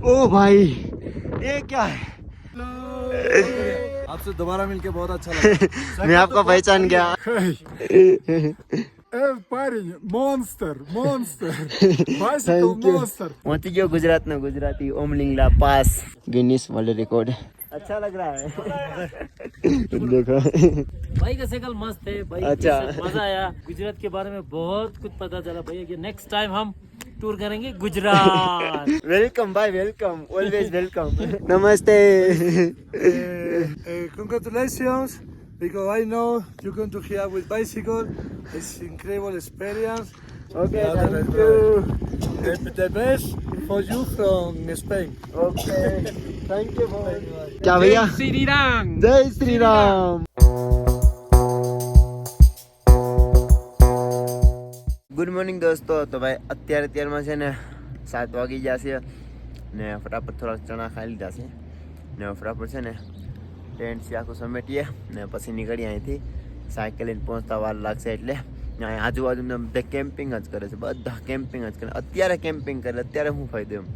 ओ भाई ये क्या है? आपसे दोबारा मिलके बहुत अच्छा लगा। मैं आपको पहचान गया. monster bicycle Thank you. monster पहुंच गयो गुजरात में गुजराती ओमलिंगला पास गिनीज वर्ल्ड रिकॉर्ड. अच्छा लग रहा है. देखो भाई का साइकिल मस्त है भाई. अच्छा. मजा आया. गुजरात के बारे में बहुत कुछ पता चला भैया कि नेक्स्ट टाइम हम टूर करेंगे गुजरात. वेलकम भाई वेलकम ऑलवेज वेलकम. नमस्ते. congratulations because I know you're going to here with bicycle. It's incredible experience. Okay, Yeah, thank you. The best for you from Spain. Okay, thank you for. क्या भैया? श्री राम. जय Shri Ram. Good morning દોસ્તો. તો ભાઈ અત્યારમાં છે ને 7 વાગી જશે ને ફટાફટ થોડાક ચણા ખાઈ લીધા છે ને ફટાફટ છે ને ટેન્ટ છે આખું સમેટીએ ને પછી નીકળીએ અહીંથી. સાયકલ લઈને પહોંચતા વાર લાગશે એટલે અહીં આજુબાજુના બધા કેમ્પિંગ જ કરે છે. બધા કેમ્પિંગ જ કરે. અત્યારે કેમ્પિંગ કરે અત્યારે શું ફાયદો એમ,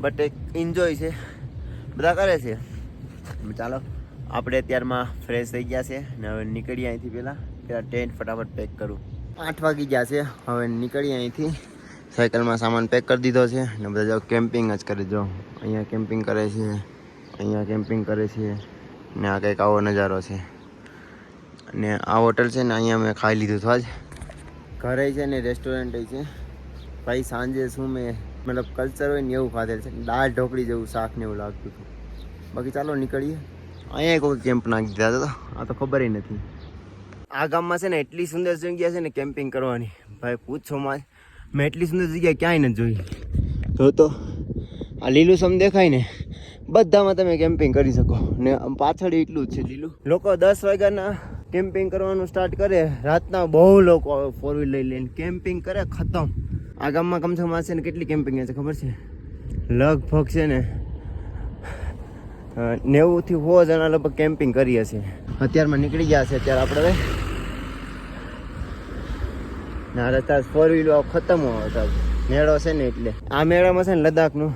બટ એક એન્જોય છે, બધા કરે છે. ચાલો આપણે અત્યારમાં ફ્રેશ થઈ ગયા છે ને હવે નીકળીએ અહીંથી. પહેલાં ટેન્ટ ફટાફટ પેક કરું. 8 વાગી ગયા છે. હવે નીકળીએ અહીંથી. સાયકલમાં સામાન પેક કરી દીધો છે ને બધા જો કેમ્પિંગ જ કરે. જો અહીંયા કેમ્પિંગ કરે છે, અહીંયા કેમ્પિંગ કરે છે ને આ કંઈક આવો નજારો છે. અને આ હોટલ છે ને અહીંયા મેં ખાઈ લીધું હતું. આજ ઘરે છે ને રેસ્ટોરન્ટ છે ભાઈ. સાંજે શું મેં મતલબ કલ્ચર હોય ને એવું ખાધેલ છે. દાળ ઢોકળી જેવું શાક ને એવું લાગતું હતું. બાકી ચાલો નીકળીએ. અહીંયા કોઈ કેમ્પ નાખી દીધા હતા. આ તો ખબર નથી. આ ગામમાં છે ને એટલી સુંદર જગ્યા છે ને કેમ્પિંગ કરવાની ભાઈ પૂછો માં. મેં એટલી સુંદર જગ્યા ક્યાંય નથી જોઈ. તો આ લીલુંછમ દેખાય ને બધામાં તમે કેમ્પિંગ કરી શકો ને પાછળ એટલું જ છે લીલું. લોકો 10 વાગ્યાના કેમ્પિંગ કરવાનું સ્ટાર્ટ કરે. રાતના બહુ લોકો આવે 4 વ્હીલ લઈ લઈને કેમ્પિંગ કરે ખતમ. આ ગામમાં કમસે કમ છે ને કેટલી કેમ્પિંગ છે ખબર છે? લગભગ છે ને 90 થી 100 જણા લગભગ કેમ્પિંગ કરીએ છીએ. અત્યારમાં નીકળી ગયા છે. અત્યારે આપણે ના રસ્તા 4 વ્હીલ ખતમ હોતા મેળો છે ને એટલે. આ મેળામાં છે ને લદ્દાખનું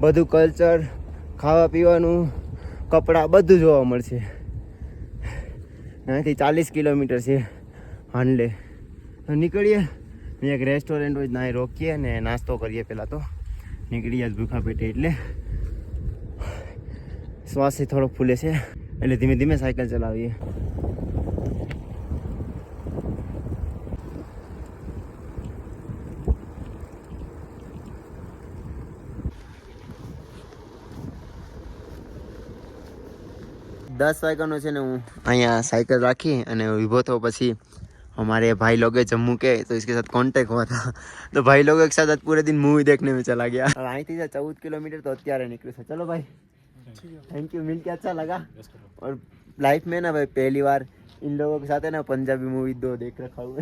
બધું કલ્ચર, ખાવા પીવાનું, કપડાં બધું જોવા મળશે. અહીંથી 40 કિલોમીટર છે હાંડલે. નીકળીએ. એક રેસ્ટોરન્ટ હોય ત્યાં રોકીએ ને નાસ્તો કરીએ. પહેલાં તો નીકળી જાય ભૂખા પેટે એટલે શ્વાસ થોડોક ફૂલે છે એટલે ધીમે ધીમે સાયકલ ચલાવીએ. દસ વાગ્યાનો છે ને હું અહીંયા साइकिल રાખી અને ઊભો થયો. પછી हमारे भाई लोग जम्मू के तो इसके साथ कांटेक्ट हुआ था. तो भाई लोगों के साथ आज पूरे दिन मूवी देखने में चला गया. आई थी 14 किलोमीटर तो અત્યારે નીકળ્યું છે. चलो भाई थैंक यू, मिल के अच्छा लगा. और लाइफ में ना भाई पहली बार इन लोगों के साथ है ना पंजाबी मूवी 2 देख रखा हूँ.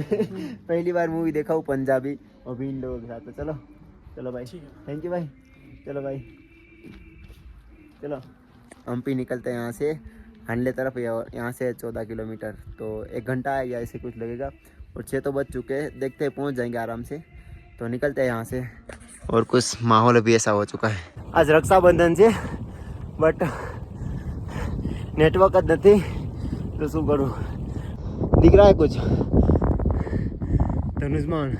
पहली बार मूवी देखा हूँ पंजाबी अभी इन लोगों के साथ. तो चलो चलो भाई थैंक यू भाई. चलो भाई चलो हम भी निकलते हैं यहाँ से हांडले तरफ. यहाँ से 14 किलोमीटर तो 1 घंटा या ऐसे कुछ लगेगा. और 6 तो बज चुके हैं. देखते हैं पहुँच जाएंगे आराम से. तो निकलते हैं यहाँ से. और कुछ माहौल भी ऐसा हो चुका है. आज रक्षाबंधन છે બટ નેટવર્ક જ નથી તો શું કરું. दिख रहा है कुछ ધનુષમાન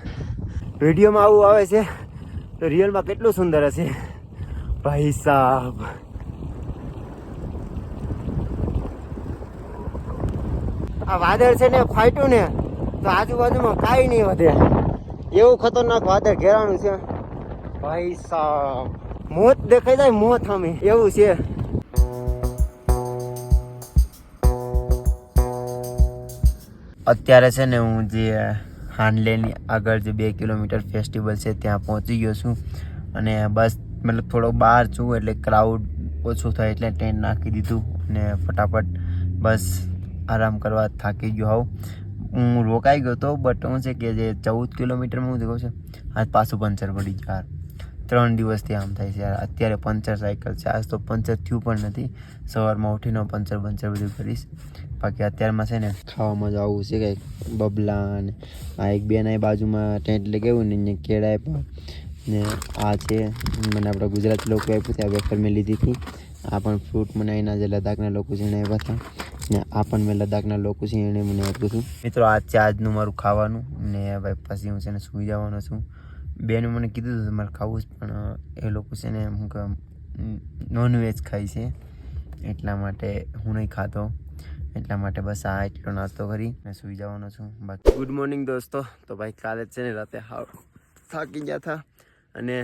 વિડીયોમાં આવું આવે છે તો રિયલમાં કેટલું સુંદર હશે ભાઈ સાહેબ. આ વાદળ છે ને ફાટ્યું ને તો આજુબાજુમાં કાંઈ નહીં વધે. એવું ખતરનાક વાદળ ઘેરાણું છે ભાઈ સાહેબ. મોત દેખાઈ જાય મોત સામે એવું છે. અત્યારે છે ને હું જે હાંડલેની આગળ જે 2 કિલોમીટર ફેસ્ટિવલ છે ત્યાં પહોંચી ગયો છું. અને બસ મતલબ થોડો બહાર છું એટલે ક્રાઉડ ઓછું થાય એટલે ટેન્ટ નાખી દીધું અને ફટાફટ બસ આરામ કરવા થાકી ગયો હોઉં. હું રોકાઈ ગયો હતો બટ હું છે કે જે 14 કિલોમીટરમાં હું દેખું છે આજ પાછું પંચર પડી ગયું યાર. 3 દિવસથી આમ થાય છે યાર. અત્યારે પંચર સાયકલ છે. આજ તો પંચર થયું પણ નથી. સવારમાં ઉઠીને પંચર બધું કરીશ. બાકી અત્યારમાં છે ને ખાવામાં જ આવું છે કંઈક બબલા ને આ એક બેન બાજુમાં ટેન્ટ લગાવ્યું ને અહીંયા કેળા આપ્યા ને આ છે મને આપણા ગુજરાતી લોકો આપ્યું ત્યાં વેફર મેં લીધી હતી. આ પણ ફ્રૂટ મને અહીંના જે લદ્દાખના લોકો છે એને આપ્યા હતા ને આ પણ મેં લદ્દાખના લોકો છે એને મને આપ્યું હતું. મિત્રો આ છે આજનું મારું ખાવાનું ને ભાઈ પછી હું છે ને સૂઈ જવાનો છું. બેને મને કીધું હતું મારે ખાવું જ પણ એ લોકો છે ને હું કે નોનવેજ ખાય છે એટલા માટે હું નહીં ખાતો. એટલા માટે બસ આ એટલો નાસ્તો કરી ને સૂઈ જવાનો છું. બાકી ગુડ મોર્નિંગ દોસ્તો. તો ભાઈ કાલે છે ને રાતે હાવ થાકી ગયા હતા અને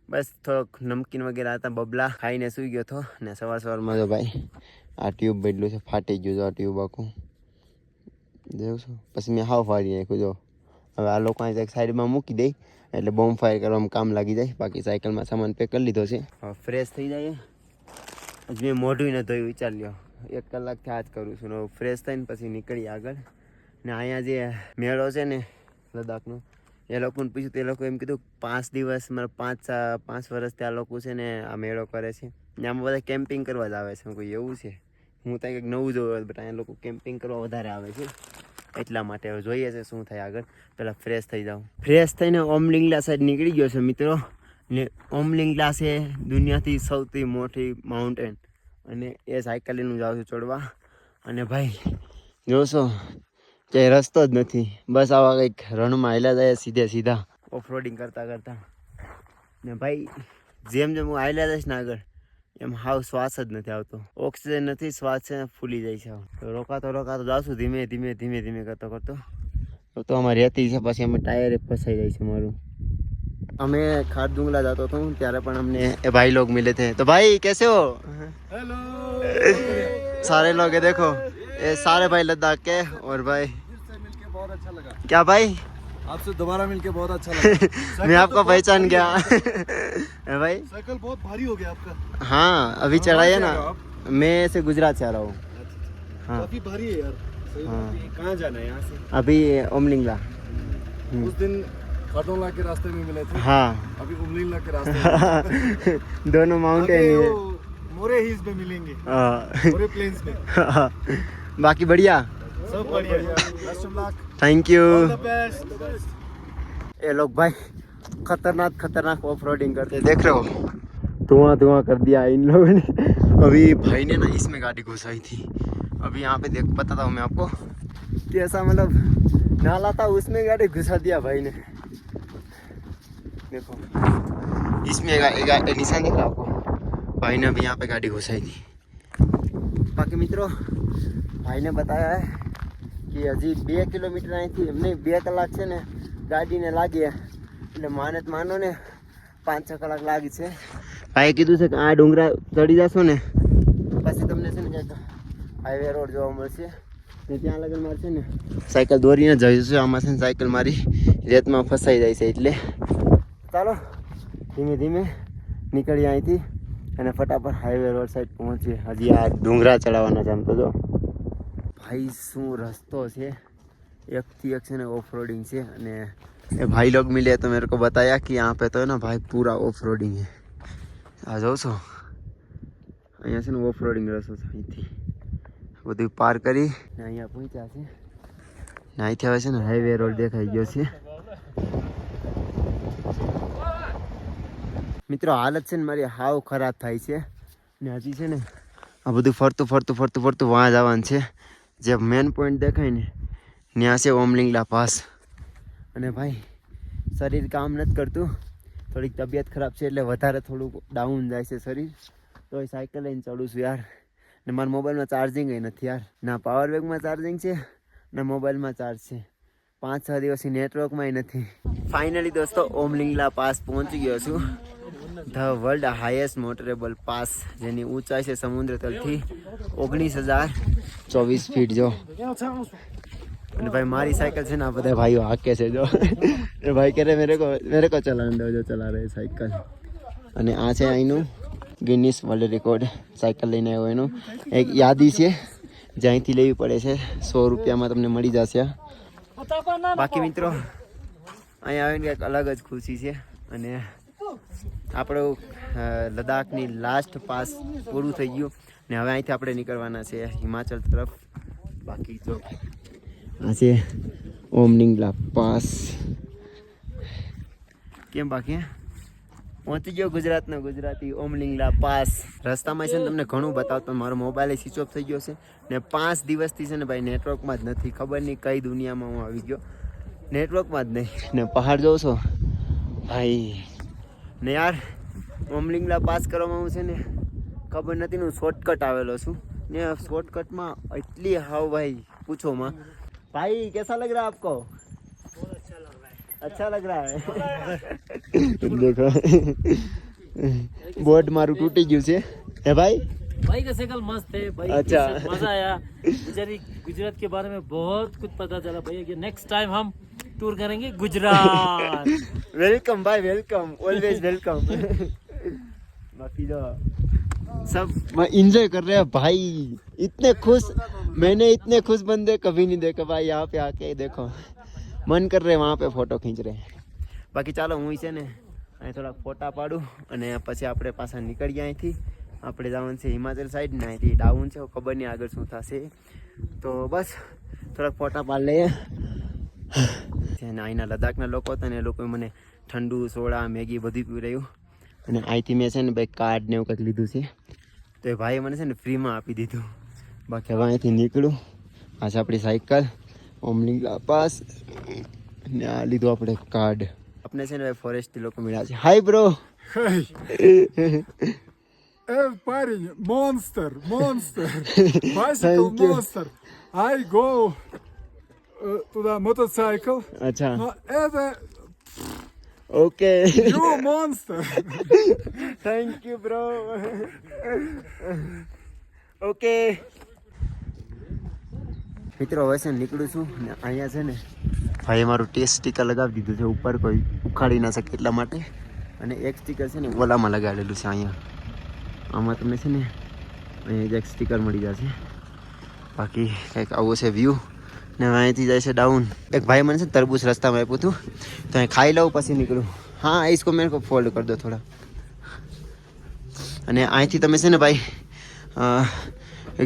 બસ થોડોક નમકીન વગેરે હતા બબલા ખાઈને સૂઈ ગયો હતો ને સવારમાં તો ભાઈ આ ટ્યુબ બદલું છે ફાટી ગયું છે આ ટ્યુબ આખું જોઉં છું. પછી મેં હાવ ફાડી નાખ્યું જો. હવે આ લોકો અહીં સાઈડમાં મૂકી દે એટલે બોમ્બ ફાયર કરવામાં કામ લાગી જાય. બાકી સાયકલમાં સામાન પેક કરી લીધો છે. હવે ફ્રેશ થઈ જાય. હજી મેં મોઢું ન ધોયું વિચાર લ્યો 1 કલાકથી આ જ કરું છું. ફ્રેશ થઈને પછી નીકળી આગળ. ને અહીંયા જે મેળો છે ને લદ્દાખનો એ લોકોને પૂછ્યું તો એ લોકો એમ કીધું 5 દિવસ મતલબ 5 વર્ષથી આ લોકો છે ને આ મેળો કરે છે ને આમાં બધા કેમ્પિંગ કરવા જ આવે છે. કોઈ એવું છે હું ત્યાં કંઈક નવું જોયું બટ અહીંયા લોકો કેમ્પિંગ કરવા વધારે આવે છે એટલા માટે હવે જોઈએ છે શું થાય આગળ. પહેલાં ફ્રેશ થઈ જાઉં. ફ્રેશ થઈને ઓમલિંગલા સાઈડ નીકળી ગયો છે મિત્રો. ને ઓમલિંગલા છે દુનિયાથી સૌથી મોટી માઉન્ટેન અને એ સાયકલ લઈને હું જાઉં છું ચડવા. અને ભાઈ જોશો ક્યાંય રસ્તો જ નથી. બસ આવા કંઈક રણમાં હાલ્યા જાય સીધા ઓફરોડિંગ કરતાં ને ભાઈ જેમ હું હાલ્યા જઈશ ને આગળ એમ હાવ શ્વાસ જ નથી આવતો. ઓક્સિજન નથી શ્વાસ છે ફૂલી જાય છે. તો રોકાતો જાઉં છું ધીમે ધીમે કરતો તો અમારી રહેતી છે પછી અમે ટાયરે ફસાઈ જાય છે મારું. અમે ખારદુંગલા जाता था ત્યારે પણ અમને એ ભાઈ लोग मिले थे. तो भाई कैसे हो? हेलो सारे लोग है देखो ये सारे भाई लद्दाख के. और भाई मिलके बहुत अच्छा लगा. क्या भाई आपसे दोबारा मिलके बहुत अच्छा लगा. मैं आपको पहचान गया है भाई. साइकिल बहुत भारी हो गया आपका. हाँ अभी चढ़ाई है ना. मैं से गुजरात से आ रहा हूँ. हाँ काफी भारी है यार. सही बात है. कहाँ जाना है यहाँ से? अभी ओमलिंगला. उस दिन खाटोला के रास्ते में मिले थे. हाँ अभी उमलिंगला के रास्ते में. दोनों माउंटेन आगे है. वो मोरे हिल्स में मिलेंगे. हाँ. मोरे प्लेन्स में. बाकी बढ़िया. सब बढ़िया. Best of luck. Thank you. All the best. ये लोग भाई खतरनाक ऑफ रोडिंग करते देख रहे हो. धुआं कर दिया इन लोगों ने. अभी भाई ने ना इसमें गाड़ी घुसाई थी. अभी यहाँ पे देख बताता हूँ मैं आपको कि ऐसा मतलब नाला था उसमें गाड़ी घुसा दिया भाई ने. देखो इसमें निशान देख रहा आपको. भाई ने अभी यहाँ पे गाड़ी घुसाई थी. बाकी मित्रों भाई ने बताया है कि हजी 2 કિલોમીટર અહીંથી એમને 2 કલાક છે ને ગાડીને લાગી એટલે માનો ને 5-6 કલાક લાગી છે. ભાઈએ કીધું છે કે આ ડુંગરા ચડી જશો ને પછી તમને છે ને ક્યાંક હાઈવે રોડ જોવા મળશે ને ત્યાં લગન મારે છે ને સાયકલ દોરીને જઈશું. આમાં છે ને સાયકલ મારી રેતમાં ફસાઈ જાય છે એટલે ચાલો ધીમે નીકળીએ અહીંથી અને ફટાફટ હાઈવે રોડ સાઈડ પહોંચીએ. હજી આ ડુંગરા ચડાવવાના છે આમ તો જો भाई શું રસ્તો છે एक છે ને ऑफ रोडिंग છે. અને ये भाई लोग मिले तो मेरे को बताया कि यहाँ पे तो है ना भाई पूरा ऑफ रोडिंग है. आ जाओ છો અહીંયા છે ને ઓફ રોડિંગ રસ્તો છે. અહીંથી બધું પાર કરી ને અહીંયા પહોંચ્યા છે ને અહીંથી હવે છે ને હાઈવે રોડ દેખાઈ ગયો છે. મિત્રો હાલત છે ને મારી હાવ ખરાબ થાય છે ને હજી છે ને આ બધું ફરતું વાં જવાનું છે. જે મેન પોઈન્ટ દેખાય ને ત્યાં છે ઓમલિંગલા પાસ. અને ભાઈ શરીર કામ નથી કરતું. થોડીક તબિયત ખરાબ છે એટલે વધારે થોડુંક ડાઉન જાય છે શરીર. તો એ સાયકલ લઈને ચડું છું યાર. ને મારા મોબાઈલમાં ચાર્જિંગ નથી યાર. ના પાવર બેંકમાં ચાર્જિંગ છે ના મોબાઈલમાં ચાર્જ છે. 5-6 દિવસથી નેટવર્કમાં નથી. ફાઇનલી દોસ્તો ઓમલિંગલા પાસ પહોંચી ગયો છું. The world highest motorable pass જેની ઊંચાઈ છે સમુદ્ર તલથી 19,024 ફીટ જો. અને ભાઈ મારી સાયકલ છે ને આ બધા ભાઈઓ હાકે છે જો. એ ભાઈ કહે મેરે કો ચલાને દો જો ચલા રહે સાયકલ. અને આ છે અહીંનું ગિનિસ વર્લ્ડ રેકોર્ડ સાયકલ લઈને આવ્યો એનું એક યાદી છે જે અહીંથી લેવી પડે છે. 100 રૂપિયામાં તમને મળી જશે. બાકી મિત્રો અહીંયા આવીને કંઈક અલગ જ ખુશી છે. અને આપણું લદ્દાખની લાસ્ટ પાસ પૂરું થઈ ગયું ને હવે અહીંથી આપણે નીકળવાના છે હિમાચલ તરફ. બાકી તો આ છે ઓમલિંગલા પાસ. કેમ બાકી પહોંચી ગયો ગુજરાતનો ગુજરાતી ઓમલિંગલા પાસ. રસ્તામાં છે ને તમને ઘણું બતાવતો, મારો મોબાઈલ સ્વિચ ઓફ થઈ ગયો છે ને 5 દિવસથી છે ને ભાઈ નેટવર્કમાં જ નથી. ખબર નહીં કઈ દુનિયામાં હું આવી ગયો, નેટવર્કમાં જ નહીં. ને પહાડ જોઉં છો ભાઈ ને યાર, ઓમલિંગલા પાસ કરવામાં હું છે ને ખબર નથી, હું શોર્ટકટ આવેલો છું ને શોર્ટકટમાં એટલી હાવ ભાઈ પૂછો માં. ભાઈ कैसा लग रहा है आपको? अच्छा लग रहा है. देखो बोर्ड मारू टूटी गયું છે હે ભાઈ. भाई का साइकिल मस्त है भाई. अच्छा. मजा आया. बेचारी गुजरात के बारे में बहुत कुछ पता चला भाई. कि नेक्स्ट टाइम हम टूर करेंगे गुजरात. वेलकम भाई, वेलकम, ऑलवेज वेलकम. बाकी जो सब एंजॉय कर रहे हैं भाई. इतने खुश, मैंने इतने खुश बंदे कभी नहीं देखे भाई. यहाँ पे आके देखो मन कर रहे वहाँ पे फोटो खींच रहे. બાકી ચાલો હું છે ને અહીં થોડાક ફોટા પાડું અને પછી આપણે પાછા નીકળીએ અહીંથી. આપણે જવાનું છે હિમાચલ સાઈડ ને અહીંથી ડાઉન છે, ખબર નહીં આગળ શું થશે. તો બસ થોડાક ફોટા પાડી લઈએ. અને અહીંના લદ્દાખના લોકો હતા ને એ લોકોએ મને ઠંડુ સોડા મેગી બધું પીવડાવ્યું. અને અહીંથી મેં છે ને ભાઈ કાર્ડ ને એવું કંઈક લીધું છે, તો એ ભાઈએ મને છે ને ફ્રીમાં આપી દીધું. બાકી હવે અહીંથી નીકળું. આ છે આપણી સાયકલ ઓમલિંગલા પાસ ને આ લીધું આપણે કાર્ડ. આપણે છે ને ભાઈ ફોરેસ્ટથી લોકો મળ્યા છે. Hi bro. Party, monster, bicycle monster. I go to the motorcycle. અચ્છા No, ever okay. you monster. Thank you bro. Okay મિત્રો, હવે છે ને નીકળું છું ને અહીંયા છે ને ભાઈ મારું ટેસ્ટ સ્ટીકર લગાવી દીધું છે ઉપર, કોઈ ઉખાડી ના શકે એટલા માટે. અને એક સ્ટીકર છે ને ઓલામાં લગાડેલું છે અહીંયા. આમાં તમને છે ને અહીંયા એક સ્ટીકર મળી જશે. બાકી કંઈક આવો છે વ્યૂ. ને અહીંથી જાય છે ડાઉન. એક ભાઈ મને છે ને તરબૂચ રસ્તામાં આપ્યું હતું, તો અહીં ખાઈ લઉં પછી નીકળું. હા इसको मेरे को फोल्ड कर दो थोड़ा. અને અહીંથી તમે છે ને भाई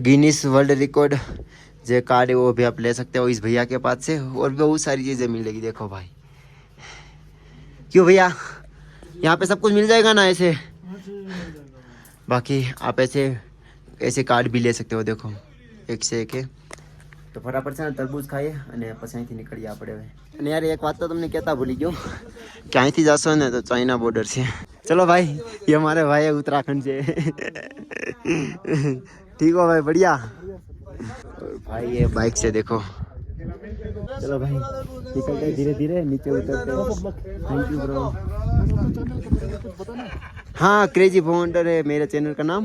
गिनीस वर्ल्ड रिकॉर्ड जो कार्ड है वो भी आप ले सकते हो इस भैया के पास से. और भी बहुत सारी चीज़ें मिलेगी. देखो भाई, क्यों भैया यहाँ पे सब कुछ मिल जाएगा ना ऐसे. बाकी आप ऐसे कार्ड भी ले सकते हो. देखो एक से एक है. તો ફટાફટ છે ને તરબૂચ ખાઈએ અને પછી અહીંથી નીકળીએ આપણે હવે. અને યાર એક વાત તો તમને કહેતા ભૂલી ગયો કે અહીંથી જશો ને તો ચાઇના બોર્ડર છે. ચલો ભાઈ, ये हमारे भाई है उत्तराखंड से. ठीक हो भाई, बढ़िया. भाई ये बाइक से देखो. चलो भाई निकलते धीरे धीरे नीचे उतरते. Thank you bro. हाँ, क्रेजी फाउंडर है मेरे चैनल का नाम.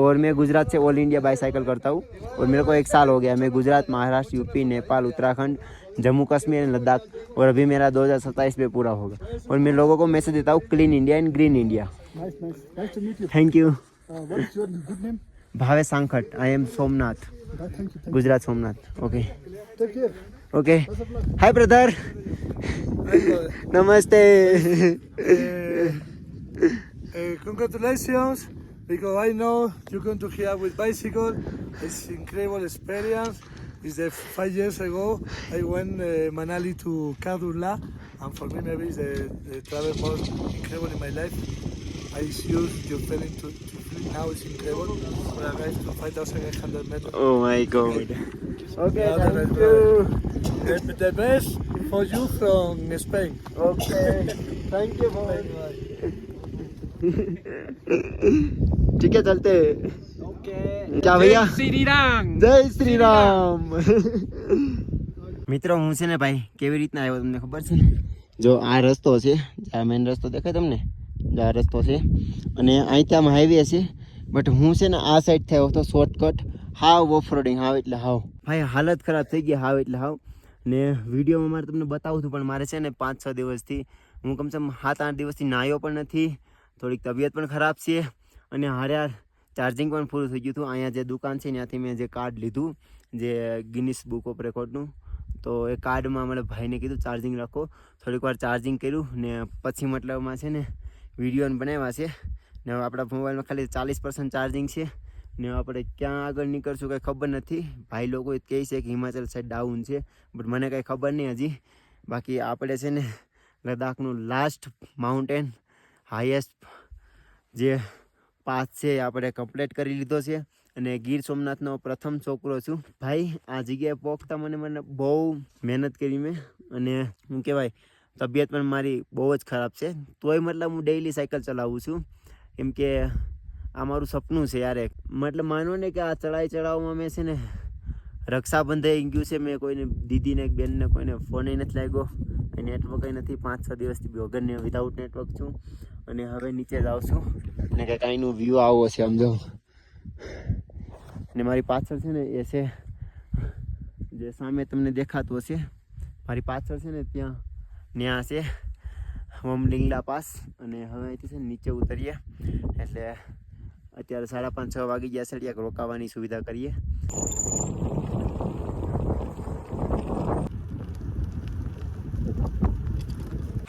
और मैं गुजरात से ऑल इंडिया बाईसाइकिल करता हूँ. और मेरे को 1 साल हो गया. मैं गुजरात, महाराष्ट्र, यूपी, नेपाल, उत्तराखंड, जम्मू कश्मीर, लद्दाख, और अभी मेरा 2027 में पूरा होगा. और मैं लोगों को मैसेज देता हूँ clean India and green India. Nice to meet you. Thank you. What is your good name? Bhavesh Sankhat. I am Somnath, Thank you. Gujarat Somnath. Okay Take care. Okay. Hi brother. नमस्ते. Congratulations, because I know you're going to here with bicycle. It's incredible experience. It's 5 years ago I went Manali to Kadula, and for me maybe it's the travel most incredible in my life. I use your feeling to now it's incredible. When I arrived to 5,800 meters. Oh my God. Okay, Now the thank best, you. the best for you from Spain. Okay, thank you boy. ठीक है चलते. क्या भैया? श्री राम. જય શ્રી રામ. મિત્રો હું છે ને ભાઈ કેવી રીતના આવ્યો તમને ખબર છે? જો આ રસ્તો છે, આ મેઇન રસ્તો દેખાય તમને? આ રસ્તો છે અને અહીંથી આમ હાઈવે છે, બટ હું છે ને આ સાઈડ થયો હતો શોર્ટકટ. હાવ ઓફ રોડિંગ, હાવ એટલે હાવ ભાઈ હાલત ખરાબ થઈ ગઈ, હાવ એટલે હાવ. ને વિડીયોમાં મારે તમને બતાવું હતું પણ મારે છે ને 5-6 દિવસથી, હું કમસે કમ 7-8 દિવસથી નાહ્યો પણ નથી. થોડીક તબિયત પણ ખરાબ છે અને હારે ચાર્જિંગ પણ પૂરું થઈ ગયું હતું. અહીંયા જે દુકાન છે ત્યાંથી મેં જે કાર્ડ લીધું, જે ગિનિસ બુક ઓફ રેકોર્ડનું, તો એ કાર્ડમાં મને ભાઈને કીધું ચાર્જિંગ રાખો. થોડીક વાર ચાર્જિંગ કર્યું ને પછી મતલબમાં છે ને વિડીયો બનાવ્યા છે. ને હવે આપણા મોબાઈલમાં ખાલી 40% ચાર્જિંગ છે. ને આપણે ક્યાં આગળ નીકળશું કંઈ ખબર નથી. ભાઈ લોકો કહે છે કે હિમાચલ સાઈડ ડાઉન છે, બટ મને કંઈ ખબર નહીં હજી. બાકી આપણે છે ને લદ્દાખનું લાસ્ટ માઉન્ટેન હાઈએસ્ટ જે પાસ છે એ આપણે કમ્પ્લીટ કરી લીધો છે અને ગીર સોમનાથનો પ્રથમ છોકરો છું ભાઈ. આ જગ્યાએ પહોંચતા મને બહુ મહેનત કરી મેં અને શું કહેવાય તબિયત પણ મારી બહુ જ ખરાબ છે. તોય મતલબ હું ડેઈલી સાયકલ ચલાવું છું કેમ કે આ મારું સપનું છે યાર. મતલબ માનો ને કે આ ચડાવવામાં મેં છે ને રક્ષાબંધન થઈ ગયું છે. મેં કોઈને દીદીને બેનને કોઈને ફોન નથી લાગ્યો, નેટવર્ક નથી. 5-6 દિવસથી વગરને વિધાઉટ નેટવર્ક છું અને હવે નીચે જાઉં છું અને કંઈક અહીંનું વ્યૂ આવો છે સમજો. અને મારી પાછળ છે ને એ છે જે સામે તમને દેખાતું હશે મારી પાછળ છે ને ત્યાં છે હોમલિંગલા પાસ. અને હવે અહીંથી છે ને નીચે ઉતરીએ એટલે અત્યારે 5:30-6 વાગી ગયા છે. ક્યાંક રોકાવાની સુવિધા કરીએ.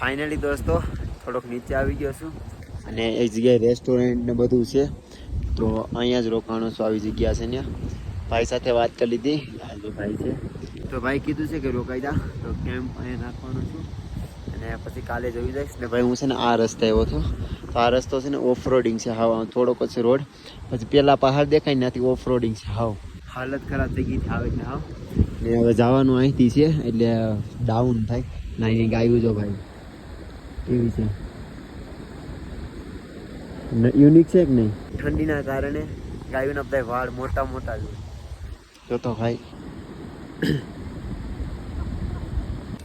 ફાઇનલી દોસ્તો થોડોક નીચે આવી ગયો છું અને એક જગ્યાએ રેસ્ટોરન્ટ ને બધું છે તો અહીંયા જ રોકાણો છું. આવી જગ્યા છે ત્યાં ભાઈ સાથે વાત કરી લીધી. આ જે ભાઈ છે તો ભાઈ કીધું છે કે રોકાઈ જા તો કેમ્પ અહીંયા નાખવાનો છું અને પછી કાલે જોઈ જઈશ. ને ભાઈ હું છે ને આ રસ્તે આવ્યો હતો તો આ રસ્તો છે ને ઓફ રોડિંગ છે હાવ. થોડોક જ રોડ પછી પેલા પહાડ દેખાય ત્યાંથી ઓફ રોડિંગ છે હાવ. હાલત ખરાબ થઈ ગઈ આવે એટલે હાવ. ને હવે જવાનું અહીંથી છે એટલે ડાઉન થાય. ના અહીં ગાયું જો ભાઈ કેવી છે યુનિક છે કે નહીં. ઠંડીના કારણે ગાયોના બધા વાળ મોટા મોટા છે જોતો ભાઈ.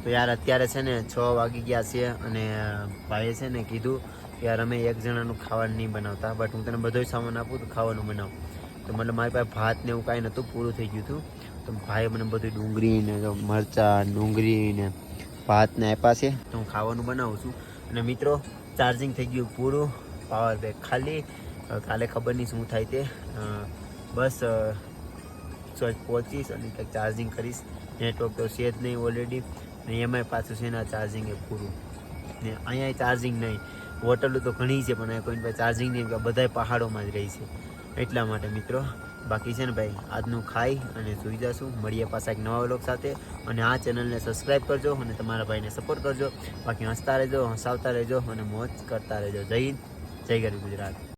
તો યાર અત્યારે છે ને 6 વાગી ગયા છે અને ભાઈએ છે ને કીધું યાર અમે એક જણાનું ખાવાનું નહીં બનાવતા બટ હું તને બધો સામાન આપું તો ખાવાનું બનાવું. તો મતલબ મારી પાસે ભાત ને એવું કાંઈ નહોતું, પૂરું થઈ ગયું હતું. તો ભાઈએ મને બધું ડુંગળી ને મરચાં ડુંગળી ને ભાત ને આપ્યા છે તો હું ખાવાનું બનાવું છું. અને મિત્રો ચાર્જિંગ થઈ ગયું પૂરું, પાવર બેક ખાલી. કાલે ખબર નહીં શું થાય તે. બસ પહોંચીશ અને કંઈક ચાર્જિંગ કરીશ. નેટવર્ક તો છે જ નહીં ઓલરેડી ને એમાંય પાછું છે ને ચાર્જિંગ એ પૂરું ને અહીંયા ચાર્જિંગ નહીં. હોટલો તો ઘણી છે પણ અહીંયા કોઈને પાસે ચાર્જિંગ નહીં, બધાય પહાડોમાં જ રહી છે એટલા માટે મિત્રો. બાકી છે ને ભાઈ આજનું ખાઈ અને સૂઈ જશું. મળીએ પાછા એક નવા વ્લોગ સાથે અને આ ચેનલને સબસ્ક્રાઈબ કરજો અને તમારા ભાઈને સપોર્ટ કરજો. બાકી હસતા રહેજો, હસાવતા રહેજો અને મોજ કરતા રહેજો. જય હિન્દ, જય ગરવી ગુજરાત.